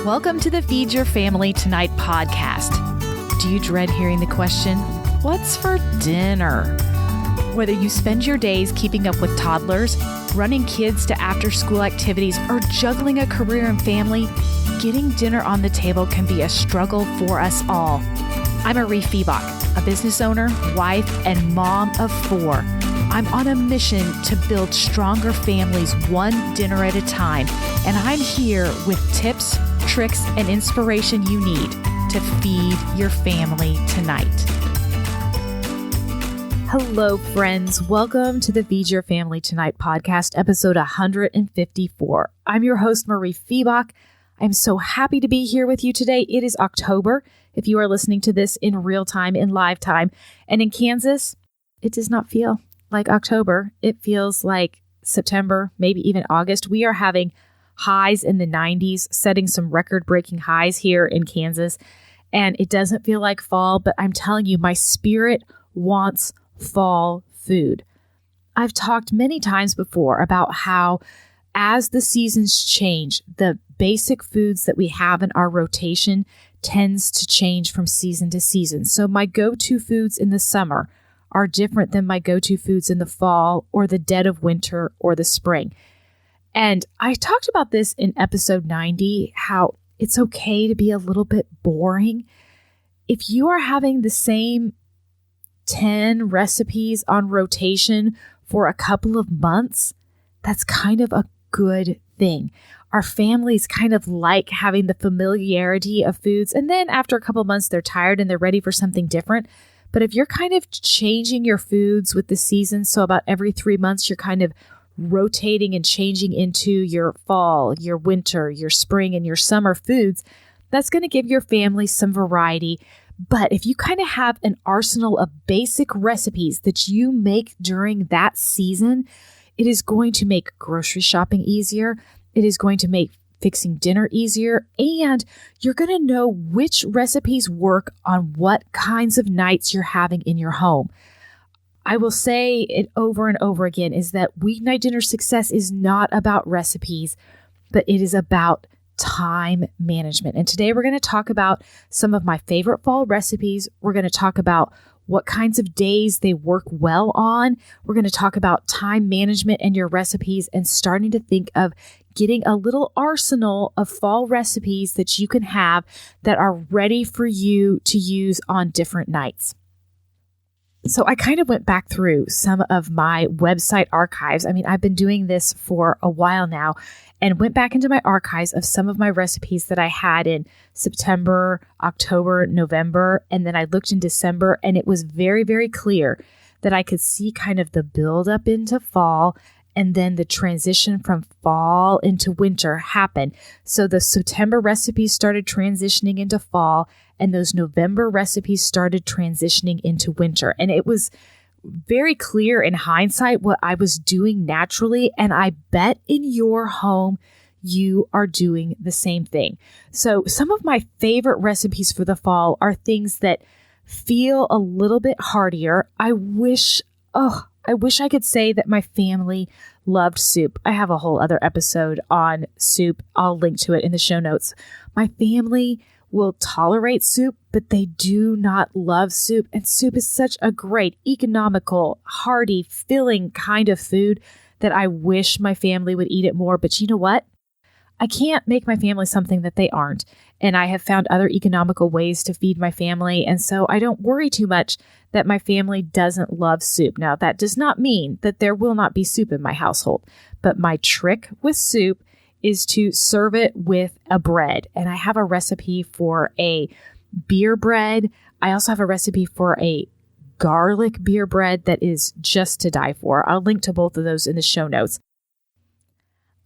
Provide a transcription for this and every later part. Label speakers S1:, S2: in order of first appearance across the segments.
S1: Welcome to the Feed Your Family Tonight podcast. Do you dread hearing the question, what's for dinner? Whether you spend your days keeping up with toddlers, running kids to after-school activities, or juggling a career and family, getting dinner on the table can be a struggle for us all. I'm Mariefiebach, a business owner, wife, and mom of 4. I'm on a mission to build stronger families one dinner at a time, and I'm here with tips, tricks, and inspiration you need to feed your family tonight. Hello, friends. Welcome to the Feed Your Family Tonight podcast, episode 154. I'm your host, Mariefiebach. I'm so happy to be here with you today. It is October, if you are listening to this in real time, in live time. And in Kansas, it does not feel like October. It feels like September, maybe even August. We are having highs in the 90s, setting some record-breaking highs here in Kansas. And it doesn't feel like fall, but I'm telling you, my spirit wants fall food. I've talked many times before about how as the seasons change, the basic foods that we have in our rotation tends to change from season to season. So my go-to foods in the summer are different than my go-to foods in the fall or the dead of winter or the spring. And I talked about this in episode 90, how it's okay to be a little bit boring. If you are having the same 10 recipes on rotation for a couple of months, that's kind of a good thing. Our families kind of like having the familiarity of foods. And then after a couple of months, they're tired and they're ready for something different. But if you're kind of changing your foods with the seasons, so about every 3 months, you're kind of rotating and changing into your fall, your winter, your spring, and your summer foods, that's going to give your family some variety. But if you kind of have an arsenal of basic recipes that you make during that season, it is going to make grocery shopping easier. It is going to make fixing dinner easier, and you're going to know which recipes work on what kinds of nights you're having in your home. I will say it over and over again is that weeknight dinner success is not about recipes, but it is about time management. And today we're going to talk about some of my favorite fall recipes. We're going to talk about what kinds of days they work well on. We're going to talk about time management and your recipes and starting to think of getting a little arsenal of fall recipes that you can have that are ready for you to use on different nights. So I kind of went back through some of my website archives. I mean, I've been doing this for a while now and went back into my archives of some of my recipes that I had in September, October, November, and then I looked in December, and it was very, very clear that I could see kind of the build up into fall and then the transition from fall into winter happen. So the September recipes started transitioning into fall, and those November recipes started transitioning into winter. And it was very clear in hindsight what I was doing naturally. And I bet in your home, you are doing the same thing. So some of my favorite recipes for the fall are things that feel a little bit heartier. I wish I could say that my family loved soup. I have a whole other episode on soup. I'll link to it in the show notes. My family will tolerate soup, but they do not love soup. And soup is such a great, economical, hearty, filling kind of food that I wish my family would eat it more. But you know what? I can't make my family something that they aren't. And I have found other economical ways to feed my family. And so I don't worry too much that my family doesn't love soup. Now, that does not mean that there will not be soup in my household. But my trick with soup is to serve it with a bread. And I have a recipe for a beer bread. I also have a recipe for a garlic beer bread that is just to die for. I'll link to both of those in the show notes.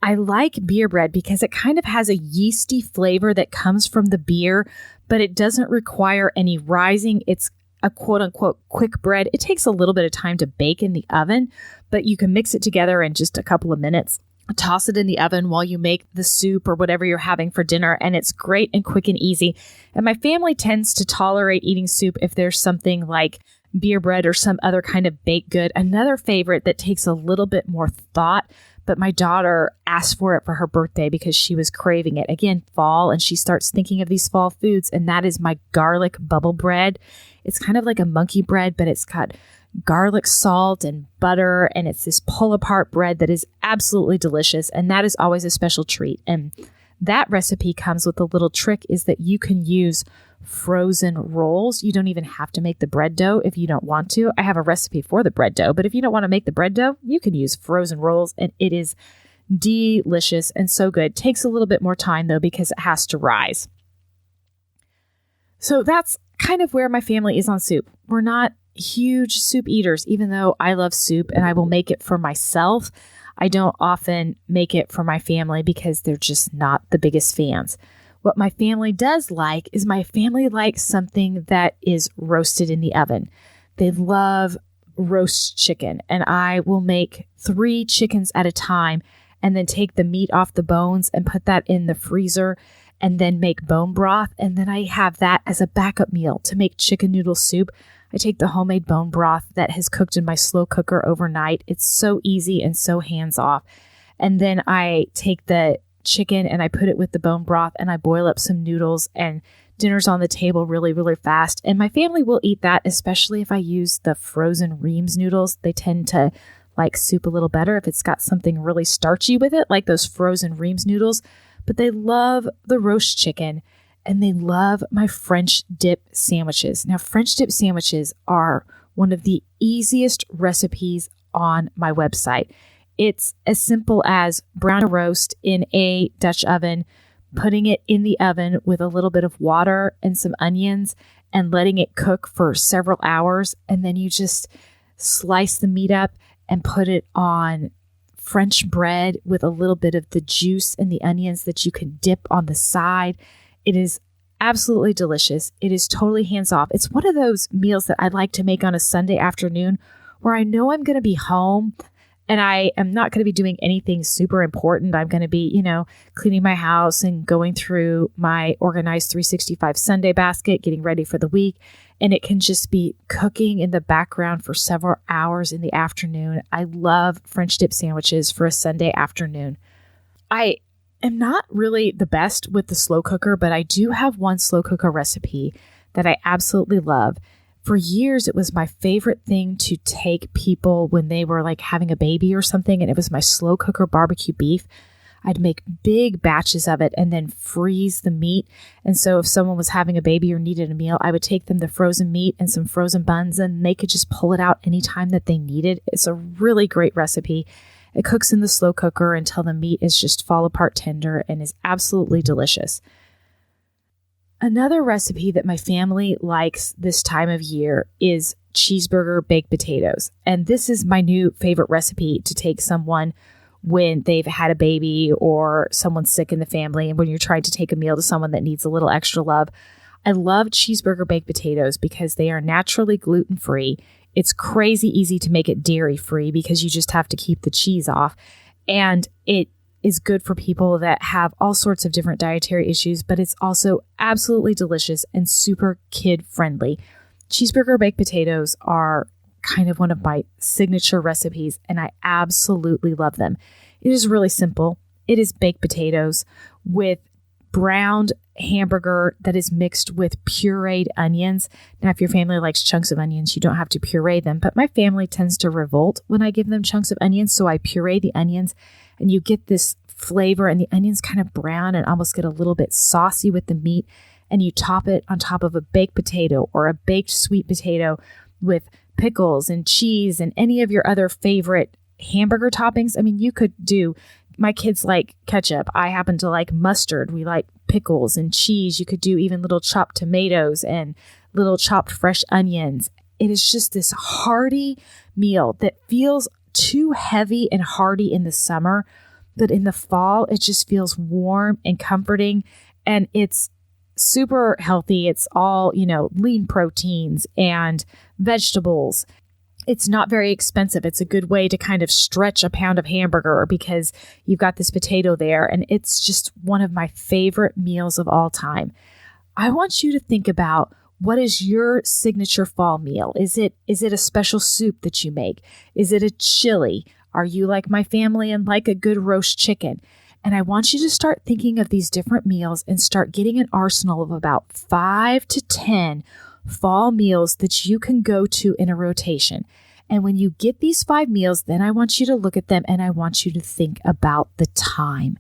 S1: I like beer bread because it kind of has a yeasty flavor that comes from the beer, but it doesn't require any rising. It's a quote unquote quick bread. It takes a little bit of time to bake in the oven, but you can mix it together in just a couple of minutes. Toss it in the oven while you make the soup or whatever you're having for dinner, and it's great and quick and easy. And my family tends to tolerate eating soup if there's something like beer bread or some other kind of baked good. Another favorite that takes a little bit more thought, but my daughter asked for it for her birthday because she was craving it. Again, fall, and she starts thinking of these fall foods, and that is my garlic bubble bread. It's kind of like a monkey bread, but it's got garlic salt and butter, and it's this pull-apart bread that is absolutely delicious, and that is always a special treat. And that recipe comes with a little trick, is that you can use frozen rolls. You don't even have to make the bread dough if you don't want to. I have a recipe for the bread dough, but if you don't want to make the bread dough, you can use frozen rolls, and it is delicious and so good. Takes a little bit more time though because it has to rise. So that's kind of where my family is on soup. We're not huge soup eaters, even though I love soup and I will make it for myself. I don't often make it for my family because they're just not the biggest fans. What my family does like is my family likes something that is roasted in the oven. They love roast chicken, and I will make 3 chickens at a time and then take the meat off the bones and put that in the freezer and then make bone broth. And then I have that as a backup meal to make chicken noodle soup. I take the homemade bone broth that has cooked in my slow cooker overnight. It's so easy and so hands off. And then I take the chicken and I put it with the bone broth and I boil up some noodles, and dinner's on the table really, really fast. And my family will eat that, especially if I use the frozen Reams noodles. They tend to like soup a little better if it's got something really starchy with it, like those frozen Reams noodles. But they love the roast chicken, and they love my French dip sandwiches. Now, French dip sandwiches are one of the easiest recipes on my website. It's as simple as brown roast in a Dutch oven, putting it in the oven with a little bit of water and some onions and letting it cook for several hours. And then you just slice the meat up and put it on French bread with a little bit of the juice and the onions that you can dip on the side. It is absolutely delicious. It is totally hands off. It's one of those meals that I'd like to make on a Sunday afternoon where I know I'm going to be home and I am not going to be doing anything super important. I'm going to be, cleaning my house and going through my organized 365 Sunday basket, getting ready for the week. And it can just be cooking in the background for several hours in the afternoon. I love French dip sandwiches for a Sunday afternoon. I am not really the best with the slow cooker, but I do have one slow cooker recipe that I absolutely love. For years, it was my favorite thing to take people when they were like having a baby or something, and it was my slow cooker barbecue beef. I'd make big batches of it and then freeze the meat. And so if someone was having a baby or needed a meal, I would take them the frozen meat and some frozen buns, and they could just pull it out anytime that they needed. It's a really great recipe. It cooks in the slow cooker until the meat is just fall apart tender and is absolutely delicious. Another recipe that my family likes this time of year is cheeseburger baked potatoes. And this is my new favorite recipe to take someone when they've had a baby or someone's sick in the family, and when you're trying to take a meal to someone that needs a little extra love. I love cheeseburger baked potatoes because they are naturally gluten-free. It's crazy easy to make it dairy-free because you just have to keep the cheese off. And it is good for people that have all sorts of different dietary issues, but it's also absolutely delicious and super kid-friendly. Cheeseburger baked potatoes are kind of one of my signature recipes, and I absolutely love them. It is really simple. It is baked potatoes with browned hamburger that is mixed with pureed onions. Now, if your family likes chunks of onions, you don't have to puree them, but my family tends to revolt when I give them chunks of onions, so I puree the onions, and you get this flavor, and the onions kind of brown and almost get a little bit saucy with the meat, and you top it on top of a baked potato or a baked sweet potato with pickles and cheese and any of your other favorite hamburger toppings. I mean, you could do, my kids like ketchup. I happen to like mustard. We like pickles and cheese. You could do even little chopped tomatoes and little chopped fresh onions. It is just this hearty meal that feels too heavy and hearty in the summer, but in the fall, it just feels warm and comforting, and it's super healthy. It's all, lean proteins and vegetables. It's not very expensive. It's a good way to kind of stretch a pound of hamburger because you've got this potato there, and it's just one of my favorite meals of all time. I want you to think about What is your signature fall meal? Is it a special soup that you make? Is it a chili? Are you like my family and like a good roast chicken? And I want you to start thinking of these different meals and start getting an arsenal of about 5 to 10 fall meals that you can go to in a rotation. And when you get these 5 meals, then I want you to look at them and I want you to think about the time.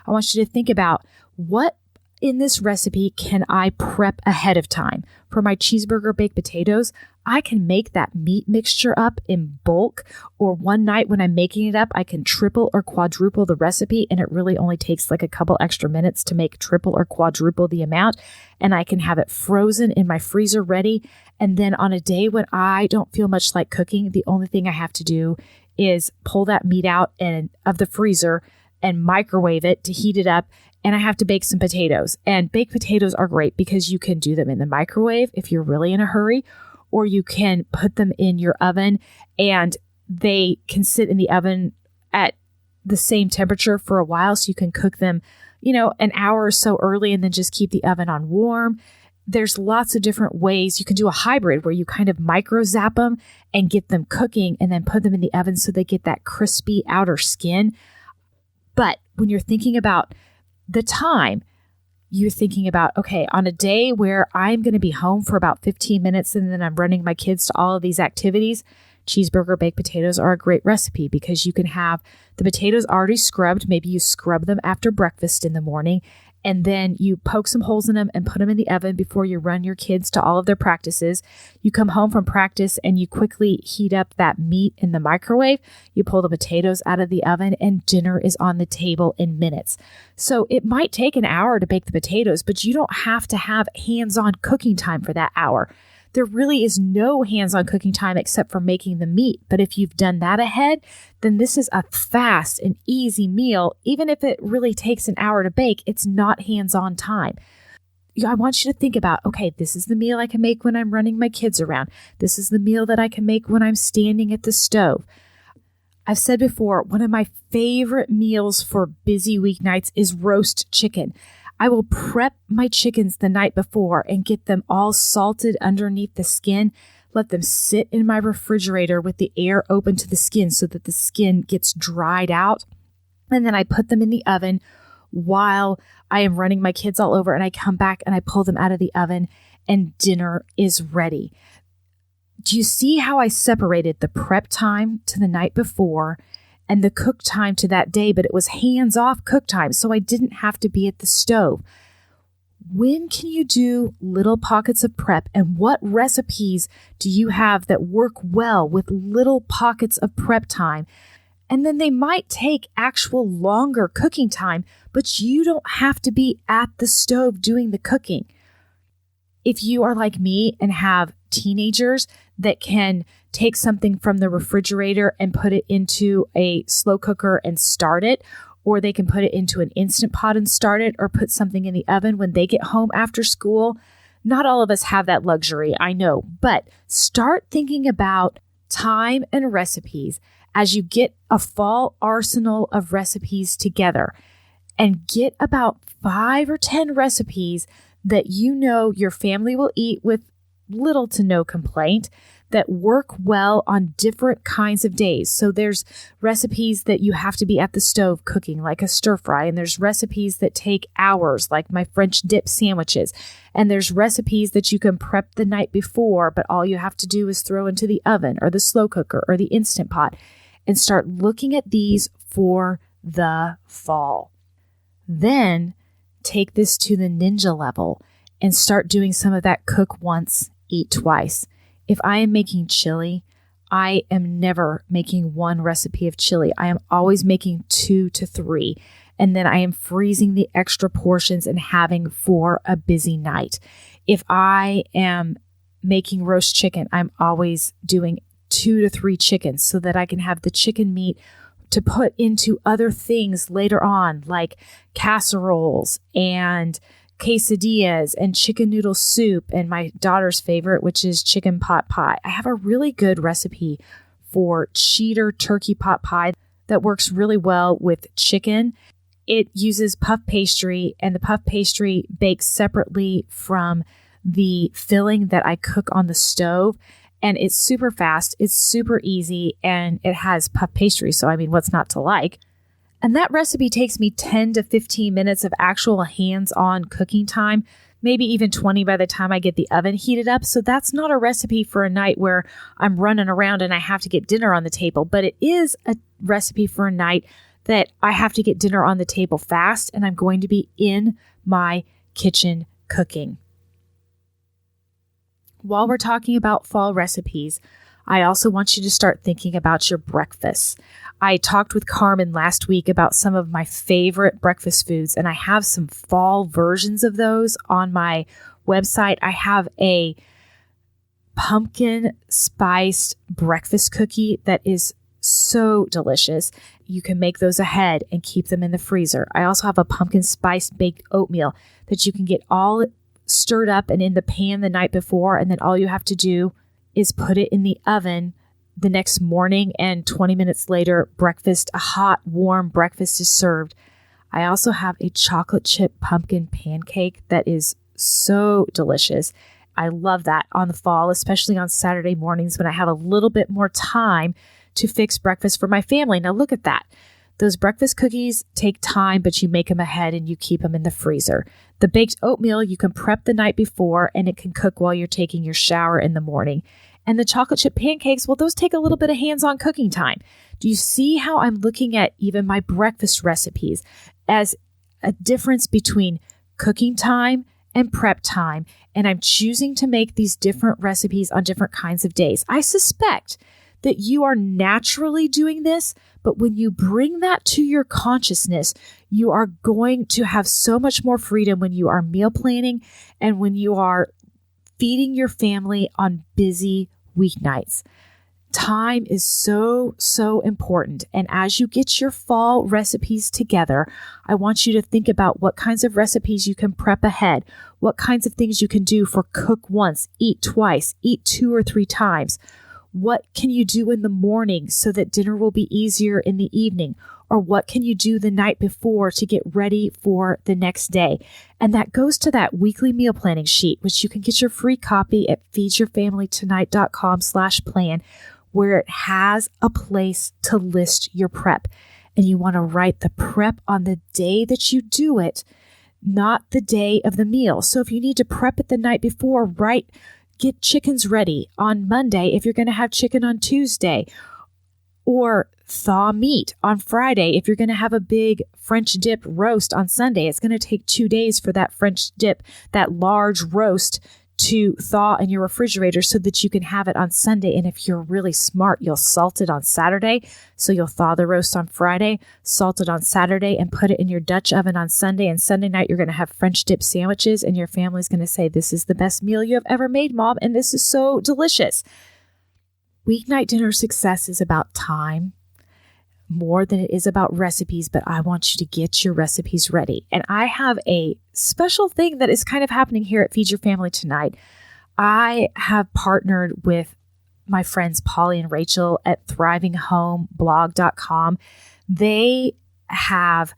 S1: I want you to think about what in this recipe can I prep ahead of time. For my cheeseburger baked potatoes, I can make that meat mixture up in bulk, or one night when I'm making it up, I can triple or quadruple the recipe, and it really only takes like a couple extra minutes to make triple or quadruple the amount, and I can have it frozen in my freezer ready. And then on a day when I don't feel much like cooking, the only thing I have to do is pull that meat out of the freezer and microwave it to heat it up. And I have to bake some potatoes. And baked potatoes are great because you can do them in the microwave if you're really in a hurry, or you can put them in your oven and they can sit in the oven at the same temperature for a while. So you can cook them, an hour or so early and then just keep the oven on warm. There's lots of different ways. You can do a hybrid where you kind of micro zap them and get them cooking and then put them in the oven so they get that crispy outer skin. But when you're thinking about the time, you're thinking about, okay, on a day where I'm going to be home for about 15 minutes and then I'm running my kids to all of these activities, cheeseburger baked potatoes are a great recipe because you can have the potatoes already scrubbed. Maybe you scrub them after breakfast in the morning, and then you poke some holes in them and put them in the oven before you run your kids to all of their practices. You come home from practice and you quickly heat up that meat in the microwave. You pull the potatoes out of the oven and dinner is on the table in minutes. So it might take an hour to bake the potatoes, but you don't have to have hands-on cooking time for that hour. There really is no hands-on cooking time except for making the meat. But if you've done that ahead, then this is a fast and easy meal. Even if it really takes an hour to bake, it's not hands-on time. I want you to think about, okay, this is the meal I can make when I'm running my kids around. This is the meal that I can make when I'm standing at the stove. I've said before, one of my favorite meals for busy weeknights is roast chicken. I will prep my chickens the night before and get them all salted underneath the skin, let them sit in my refrigerator with the air open to the skin so that the skin gets dried out. And then I put them in the oven while I am running my kids all over, and I come back and I pull them out of the oven and dinner is ready. Do you see how I separated the prep time to the night before and the cook time to that day, but it was hands-off cook time, so I didn't have to be at the stove? When can you do little pockets of prep, and what recipes do you have that work well with little pockets of prep time? And then they might take actual longer cooking time, but you don't have to be at the stove doing the cooking. If you are like me and have teenagers that can take something from the refrigerator and put it into a slow cooker and start it, or they can put it into an Instant Pot and start it, or put something in the oven when they get home after school. Not all of us have that luxury, I know, but start thinking about time and recipes as you get a fall arsenal of recipes together, and get about 5 or 10 recipes that you know your family will eat with little to no complaint, that work well on different kinds of days. So there's recipes that you have to be at the stove cooking, like a stir fry, and there's recipes that take hours, like my French dip sandwiches, and there's recipes that you can prep the night before, but all you have to do is throw into the oven or the slow cooker or the Instant Pot, and start looking at these for the fall. Then take this to the ninja level and start doing some of that cook once, eat twice. If I am making chili, I am never making one recipe of chili. I am always making 2 to 3. And then I am freezing the extra portions and having for a busy night. If I am making roast chicken, I'm always doing 2 to 3 chickens so that I can have the chicken meat to put into other things later on, like casseroles and quesadillas and chicken noodle soup, and my daughter's favorite, which is chicken pot pie. I have a really good recipe for cheddar turkey pot pie that works really well with chicken. It uses puff pastry, and the puff pastry bakes separately from the filling that I cook on the stove. And it's super fast, it's super easy, and it has puff pastry. So, I mean, what's not to like? And that recipe takes me 10 to 15 minutes of actual hands-on cooking time, maybe even 20 by the time I get the oven heated up. So that's not a recipe for a night where I'm running around and I have to get dinner on the table, but it is a recipe for a night that I have to get dinner on the table fast and I'm going to be in my kitchen cooking. While we're talking about fall recipes, I also want you to start thinking about your breakfasts. I talked with Carmen last week about some of my favorite breakfast foods, and I have some fall versions of those on my website. I have a pumpkin spiced breakfast cookie that is so delicious. You can make those ahead and keep them in the freezer. I also have a pumpkin spiced baked oatmeal that you can get all stirred up and in the pan the night before, and then all you have to do is put it in the oven the next morning, and 20 minutes later, a hot, warm breakfast is served. I also have a chocolate chip pumpkin pancake that is so delicious. I love that on the fall, especially on Saturday mornings when I have a little bit more time to fix breakfast for my family. Now look at that. Those breakfast cookies take time, but you make them ahead and you keep them in the freezer. The baked oatmeal, you can prep the night before and it can cook while you're taking your shower in the morning. And the chocolate chip pancakes, well, those take a little bit of hands-on cooking time. Do you see how I'm looking at even my breakfast recipes as a difference between cooking time and prep time? And I'm choosing to make these different recipes on different kinds of days. I suspect that you are naturally doing this, but when you bring that to your consciousness, you are going to have so much more freedom when you are meal planning and when you are feeding your family on busy weeknights. Time is so, so important. And as you get your fall recipes together, I want you to think about what kinds of recipes you can prep ahead, what kinds of things you can do for cook once, eat twice, eat 2 or 3 times. What can you do in the morning so that dinner will be easier in the evening? Or what can you do the night before to get ready for the next day? And that goes to that weekly meal planning sheet, which you can get your free copy at feedyourfamilytonight.com/plan, where it has a place to list your prep. And you want to write the prep on the day that you do it, not the day of the meal. So if you need to prep it the night before, get chickens ready on Monday if you're going to have chicken on Tuesday, or thaw meat on Friday if you're going to have a big French dip roast on Sunday. It's going to take 2 days for that French dip, that large roast, to thaw in your refrigerator so that you can have it on Sunday. And if you're really smart, you'll salt it on Saturday. So you'll thaw the roast on Friday, salt it on Saturday, and put it in your Dutch oven on Sunday. And Sunday night, you're going to have French dip sandwiches, and your family's going to say, "This is the best meal you have ever made, Mom, and this is so delicious." Weeknight dinner success is about time more than it is about recipes, but I want you to get your recipes ready. And I have a special thing that is kind of happening here at Feed Your Family Tonight. I have partnered with my friends Polly and Rachel at thrivinghomeblog.com. They have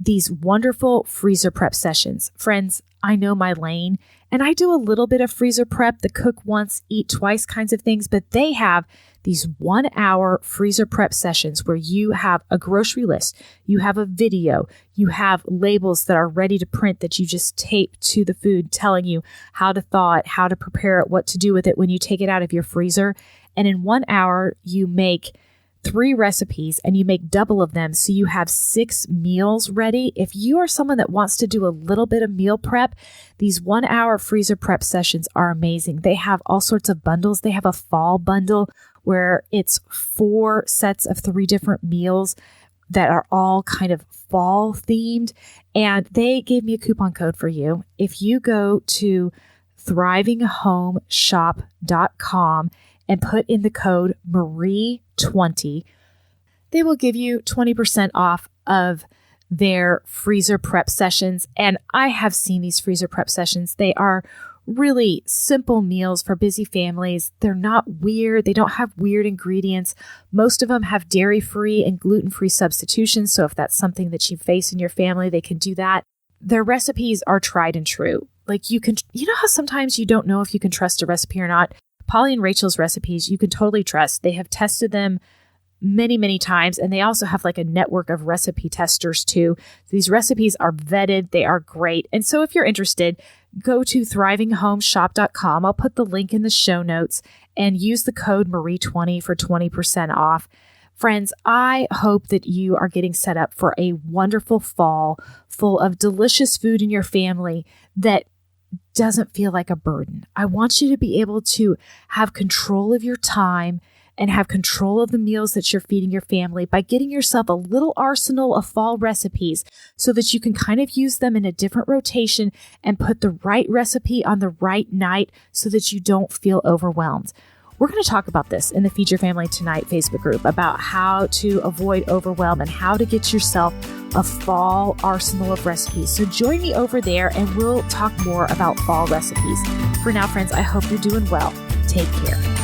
S1: these wonderful freezer prep sessions. Friends, I know my lane, and I do a little bit of freezer prep, the cook once, eat twice kinds of things, but they have these 1-hour freezer prep sessions where you have a grocery list, you have a video, you have labels that are ready to print that you just tape to the food telling you how to thaw it, how to prepare it, what to do with it when you take it out of your freezer. And in 1 hour, you make 3 recipes and you make double of them. So you have 6 meals ready. If you are someone that wants to do a little bit of meal prep, these 1-hour freezer prep sessions are amazing. They have all sorts of bundles. They have a fall bundle where it's 4 sets of 3 different meals that are all kind of fall themed. And they gave me a coupon code for you. If you go to thrivingHomeShop.com and put in the code Marie20, they will give you 20% off of their freezer prep sessions. And I have seen these freezer prep sessions. They are really simple meals for busy families. They're not weird. They don't have weird ingredients. Most of them have dairy-free and gluten-free substitutions. So if that's something that you face in your family, they can do that. Their recipes are tried and true. Like you know how sometimes you don't know if you can trust a recipe or not? Polly and Rachel's recipes, you can totally trust. They have tested them many, many times. And they also have like a network of recipe testers too. These recipes are vetted. They are great. And so if you're interested, go to thrivingHomeshop.com. I'll put the link in the show notes and use the code Marie20 for 20% off. Friends, I hope that you are getting set up for a wonderful fall full of delicious food in your family that doesn't feel like a burden. I want you to be able to have control of your time and have control of the meals that you're feeding your family by getting yourself a little arsenal of fall recipes so that you can kind of use them in a different rotation and put the right recipe on the right night so that you don't feel overwhelmed. We're going to talk about this in the Feed Your Family Tonight Facebook group about how to avoid overwhelm and how to get yourself a fall arsenal of recipes. So join me over there and we'll talk more about fall recipes. For now, friends, I hope you're doing well. Take care.